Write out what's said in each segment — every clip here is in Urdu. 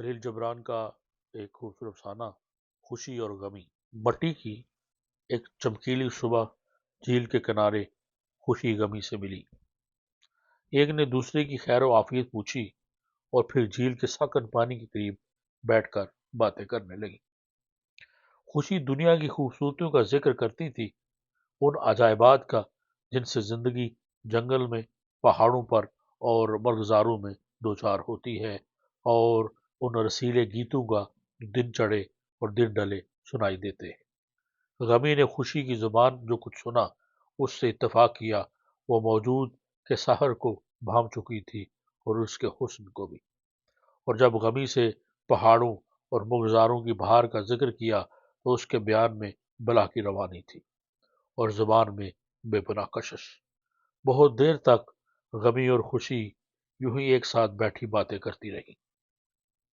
خلیل جبران کا ایک خوبصورت افسانہ، خوشی اور غمی۔ مٹی کی ایک چمکیلی صبح جھیل کے کنارے خوشی غمی سے ملی۔ ایک نے دوسرے کی خیر و عافیت پوچھی اور پھر جھیل کے ساکن پانی کے قریب بیٹھ کر باتیں کرنے لگی۔ خوشی دنیا کی خوبصورتیوں کا ذکر کرتی تھی، ان عجائبات کا جن سے زندگی جنگل میں، پہاڑوں پر اور مرغزاروں میں دوچار ہوتی ہے، اور ان رسیلے گیتوں کا جو دن چڑھے اور دن ڈلے سنائی دیتے ہیں۔ غمی نے خوشی کی زبان جو کچھ سنا، اس سے اتفاق کیا وہ موجود کے سحر کو بھام چکی تھی اور اس کے حسن کو بھی۔ اور جب غمی سے پہاڑوں اور مرغزاروں کی بہار کا ذکر کیا تو اس کے بیان میں بلا کی روانی تھی اور زبان میں بے پناہ کشش۔ بہت دیر تک غمی اور خوشی یوں ہی ایک ساتھ بیٹھی باتیں کرتی رہی۔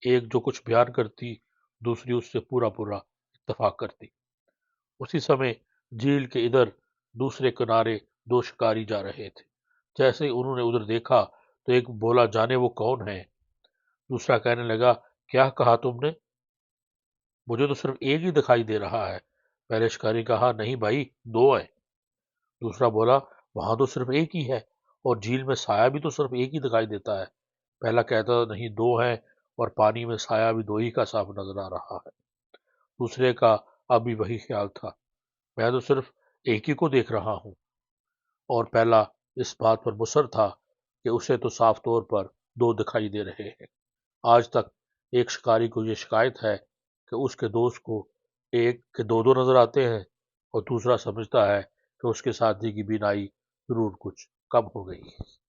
ایک جو کچھ بیان کرتی، دوسری اس سے پورا پورا اتفاق کرتی۔ اسی سمے جھیل کے ادھر دوسرے کنارے دو شکاری جا رہے تھے۔ جیسے ہی انہوں نے ادھر دیکھا تو ایک بولا، جانے وہ کون ہے؟ دوسرا کہنے لگا، کیا کہا تم نے؟ مجھے تو صرف ایک ہی دکھائی دے رہا ہے۔ پہلے شکاری کہا، نہیں بھائی، دو ہیں۔ دوسرا بولا، وہاں تو صرف ایک ہی ہے، اور جھیل میں سایہ بھی تو صرف ایک ہی دکھائی دیتا ہے۔ پہلا کہتا، نہیں دو ہیں، اور پانی میں سایہ بھی دو ہی کا صاف نظر آ رہا ہے۔ دوسرے کا اب بھی وہی خیال تھا، میں تو صرف ایک ہی کو دیکھ رہا ہوں۔ اور پہلا اس بات پر مصر تھا کہ اسے تو صاف طور پر دو دکھائی دے رہے ہیں۔ آج تک ایک شکاری کو یہ شکایت ہے کہ اس کے دوست کو ایک کے دو دو نظر آتے ہیں، اور دوسرا سمجھتا ہے کہ اس کے ساتھی کی بینائی ضرور کچھ کم ہو گئی ہے۔